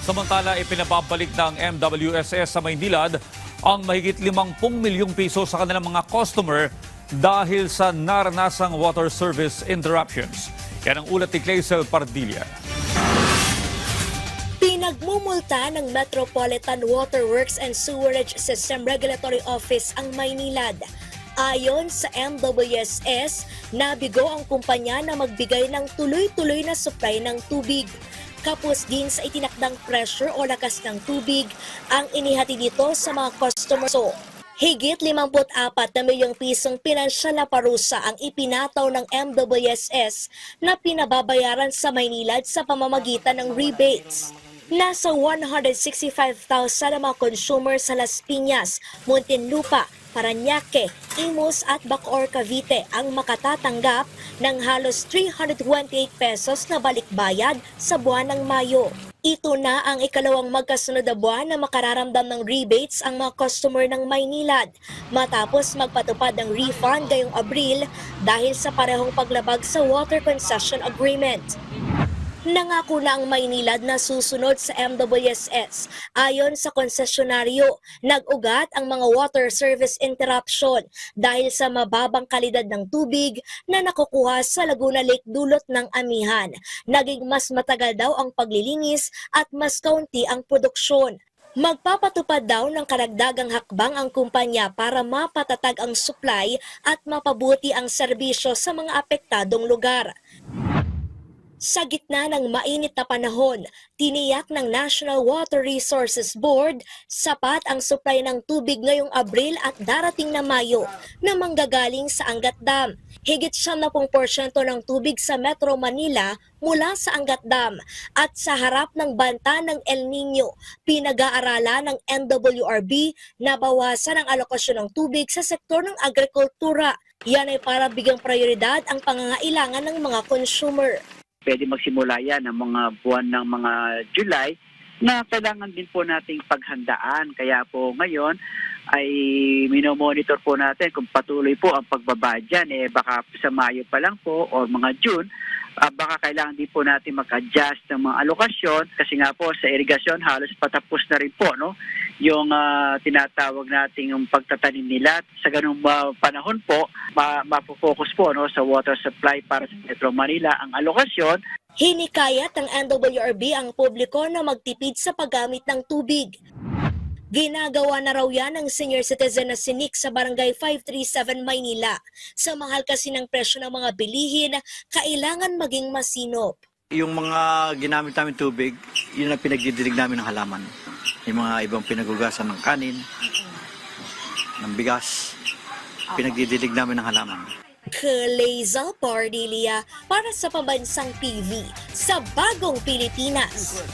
Samantala, ipinababalik ng MWSS sa Maynilad ang mahigit 50 milyong piso sa kanilang mga customer dahil sa naranasang water service interruptions. Yan ang ulat ni Clazel Pardilla. Pinagmumulta ng Metropolitan Water Works and Sewerage System Regulatory Office ang Maynilad. Ayon sa MWSS, nabigo ang kumpanya na magbigay ng tuloy-tuloy na supply ng tubig. Kapos din sa itinakdang pressure o lakas ng tubig ang inihati dito sa mga customers. So, higit 54 na milyong pisong pinansyal na parusa ang ipinataw ng MWSS na pinababayaran sa Maynilad sa pamamagitan ng rebates. Nasa 165,000 na mga consumer sa Las Piñas, Muntinlupa, Parañaque, Imus at Bacoor, Cavite ang makatatanggap ng halos 328 pesos na balikbayad sa buwan ng Mayo. Ito na ang ikalawang magkasunod na buwan na makararamdam ng rebates ang mga customer ng Maynilad matapos magpatupad ng refund ngayong Abril dahil sa parehong paglabag sa Water Concession Agreement. Nangako na ang Maynilad na susunod sa MWSS. Ayon sa konsesyonaryo, nag-ugat ang mga water service interruption dahil sa mababang kalidad ng tubig na nakukuha sa Laguna Lake dulot ng amihan. Naging mas matagal daw ang paglilinis at mas kaunti ang produksyon. Magpapatupad daw ng karagdagang hakbang ang kumpanya para mapatatag ang supply at mapabuti ang serbisyo sa mga apektadong lugar. Sa gitna ng mainit na panahon, tiniyak ng National Water Resources Board sapat ang supply ng tubig ngayong Abril at darating na Mayo na manggagaling sa Angat Dam. Higit 70% ng tubig sa Metro Manila mula sa Angat Dam at sa harap ng banta ng El Nino, pinag-aaralan ng NWRB na bawasan ang alokasyon ng tubig sa sektor ng agrikultura. Yan ay para bigyang prioridad ang pangangailangan ng mga consumer. Pwede magsimula yan ng mga buwan ng mga July na kailangan din po nating paghandaan. Kaya po ngayon ay minomonitor po natin kung patuloy po ang pagbaba dyan. Baka sa Mayo pa lang po o mga June, baka kailangan din po natin mag-adjust ng mga alokasyon kasi nga po sa irigasyon halos patapos na rin po yung tinatawag nating yung pagtatanim nila. Sa ganung panahon po, mapofocus po sa water supply para sa Metro Manila ang alokasyon. Hinikayat ng NWRB ang publiko na magtipid sa paggamit ng tubig. Ginagawa na raw yan ng senior citizen na si Nick sa Barangay 537 Maynila. Sa mahal kasi ng presyo ng mga bilihin, kailangan maging masinop. Yung mga ginamit namin tubig, yun ang pinagdidilig namin ng halaman. Yung mga ibang pinagugasan ng kanin, ng bigas, pinagdidilig namin ng halaman. Clazel Pardilla para sa Pambansang TV sa Bagong Pilipinas.